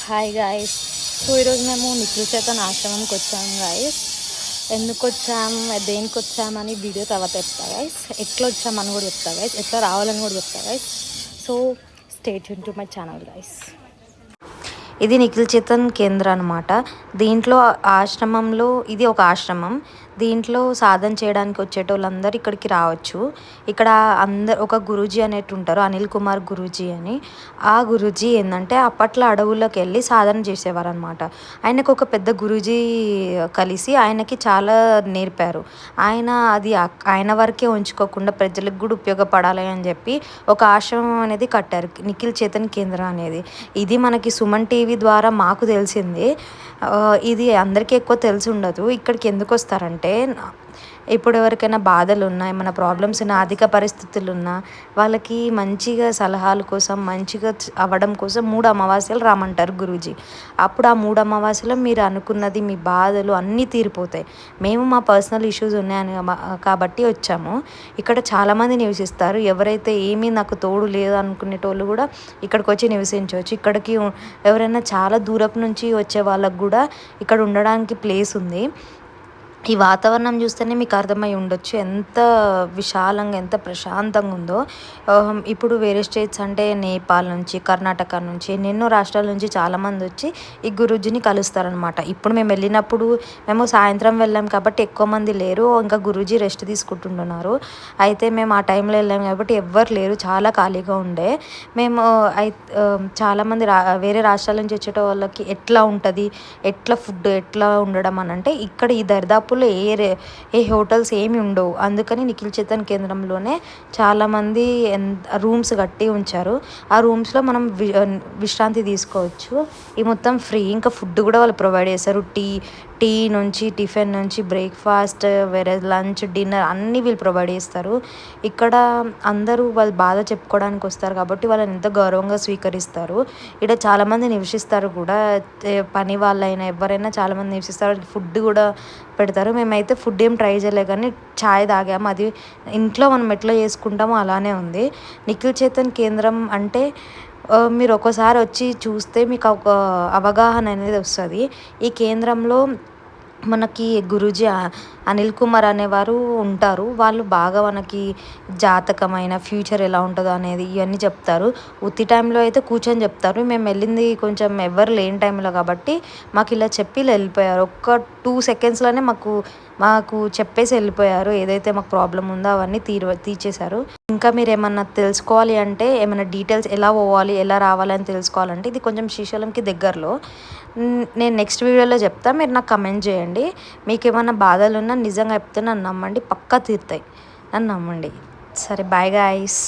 Hi guys. So ఈరోజు మేము నిఖిల్ చేతన్ ఆశ్రమంకి వచ్చాము గాయస్. ఎందుకు వచ్చాము, దేనికి వచ్చామని వీడియో తర్వాత చెప్తా గాయస్. ఎట్లా వచ్చామని కూడా చెప్తా గాయస్, ఎట్లా రావాలని కూడా చెప్తా guys. So stay tune to my channel guys. ఇది నిఖిల్ చేతన్ కేంద్ర అనమాట. దీంట్లో ఆశ్రమంలో ఇది ఒక ఆశ్రమం. దీంట్లో సాధన చేయడానికి వచ్చేటోళ్ళందరూ ఇక్కడికి రావచ్చు. ఇక్కడ అందరు ఒక గురూజీ అనేటి ఉంటారు, అనిల్ కుమార్ గురూజీ అని. ఆ గురూజీ ఏంటంటే అప్పట్లో అడవుల్లోకి వెళ్ళి సాధన చేసేవారు అనమాట. ఆయనకు ఒక పెద్ద గురూజీ కలిసి ఆయనకి చాలా నేర్పారు. ఆయన అది ఆయన వరకే ఉంచుకోకుండా ప్రజలకు కూడా ఉపయోగపడాలి అని చెప్పి ఒక ఆశ్రమం అనేది కట్టారు, నిఖిల్ చేతన్ కేంద్ర అనేది. ఇది మనకి సుమన్ టీవీ ద్వారా మాకు తెలిసింది. ఇది అందరికీ ఎక్కువ తెలిసి ఉండదు. ఇక్కడికి ఎందుకు వస్తారంటే, ఇప్పుడు ఎవరికైనా బాధలు ఉన్నా, ఏమైనా ప్రాబ్లమ్స్ ఉన్నా, ఆర్థిక పరిస్థితులు ఉన్నా వాళ్ళకి మంచిగా సలహాల కోసం, మంచిగా అవ్వడం కోసం 3 అమావాస్యలు రామంటారు గురూజీ. అప్పుడు ఆ 3 అమావాస్యలో మీరు అనుకున్నది, మీ బాధలు అన్నీ తీరిపోతాయి. మేము మా పర్సనల్ ఇష్యూస్ ఉన్నాయని కాబట్టి వచ్చాము. ఇక్కడ చాలామంది నివసిస్తారు. ఎవరైతే ఏమీ నాకు తోడు లేదు అనుకునేటోళ్ళు కూడా ఇక్కడికి వచ్చి నివసించవచ్చు. ఇక్కడికి ఎవరైనా చాలా దూరపు నుంచి వచ్చే వాళ్ళకు కూడా ఇక్కడ ఉండడానికి ప్లేస్ ఉంది. ఈ వాతావరణం చూస్తేనే మీకు అర్థమై ఉండొచ్చు ఎంత విశాలంగా, ఎంత ప్రశాంతంగా ఉందో. ఇప్పుడు వేరే స్టేట్స్ అంటే నేపాల్ నుంచి, కర్ణాటక నుంచి, ఎన్నెన్నో రాష్ట్రాల నుంచి చాలామంది వచ్చి ఈ గురూజీని కలుస్తారనమాట. ఇప్పుడు మేము వెళ్ళినప్పుడు మేము సాయంత్రం వెళ్ళాం కాబట్టి ఎక్కువ మంది లేరు. ఇంకా గురూజీ రెస్ట్ తీసుకుంటున్నారు. అయితే మేము ఆ టైంలో వెళ్ళాం కాబట్టి ఎవ్వరు లేరు, చాలా ఖాళీగా ఉండే. మేము చాలామంది వేరే రాష్ట్రాల నుంచి వచ్చేట వాళ్ళకి ఎట్లా ఉంటుంది, ఎట్లా ఫుడ్, ఎట్లా ఉండడం అని అంటే, ఇక్కడ ఈ దరిదాపుల్లో ఏ హోటల్స్ ఏమి ఉండవు. అందుకని నిఖిల్ చేతన్ కేంద్రంలోనే చాలామంది రూమ్స్ కట్టి ఉంచారు. ఆ రూమ్స్లో మనం విశ్రాంతి తీసుకోవచ్చు. ఈ మొత్తం ఫ్రీ. ఇంకా ఫుడ్ కూడా వాళ్ళు ప్రొవైడ్ చేస్తారు. టీ నుంచి, టిఫిన్ నుంచి, బ్రేక్ఫాస్ట్, వేరే లంచ్, డిన్నర్ అన్నీ వీళ్ళు ప్రొవైడ్ చేస్తారు. ఇక్కడ అందరూ వాళ్ళ బాధ చెప్పుకోవడానికి వస్తారు కాబట్టి వాళ్ళని ఎంతో గౌరవంగా స్వీకరిస్తారు. ఇక్కడ చాలామంది నివసిస్తారు కూడా, పని వాళ్ళైనా ఎవరైనా చాలామంది నివసిస్తారు. ఫుడ్ కూడా పెడతారు. మేమైతే ఫుడ్ ఏం ట్రై చేయలే కానీ ఛాయ్ తాగాము. అది ఇంట్లో మనం ఎట్లా చేసుకుంటామో అలానే ఉంది. నిఖిల్ చేతన్ కేంద్రం అంటే మీరు ఒకసారి వచ్చి చూస్తే మీకు ఒక అవగాహన అనేది వస్తుంది. ఈ కేంద్రంలో మనకి గురూజీ అనిల్ కుమార్ అనేవారు ఉంటారు. వాళ్ళు బాగా మనకి జాతకమైన ఫ్యూచర్ ఎలా ఉంటుందో అనేది ఇవన్నీ చెప్తారు. ఉత్తి టైంలో అయితే కూర్చొని చెప్తారు. మేము వెళ్ళింది కొంచెం ఎవరు లేని టైంలో కాబట్టి మాకు ఇలా చెప్పి వెళ్ళిపోయారు. ఒక్క 2 సెకండ్స్లోనే మాకు చెప్పేసి వెళ్ళిపోయారు. ఏదైతే మాకు ప్రాబ్లం ఉందో అవన్నీ తీర్చేశారు. ఇంకా మీరు ఏమన్నా తెలుసుకోవాలి అంటే, ఏమైనా డీటెయిల్స్ ఎలా పోవాలి, ఎలా రావాలి అని తెలుసుకోవాలంటే, ఇది కొంచెం శ్రీశైలంకి దగ్గరలో. నేను నెక్స్ట్ వీడియోలో చెప్తాను, మీరు నాకు కమెంట్ చేయండి. మీకు ఏమైనా బాధలు ఉన్నా నిజంగా చెప్తే నన్ను నమ్మండి, పక్కా తీరుతాయి, నన్ను నమ్మండి. సరే, బాయ్ గాయ్స్.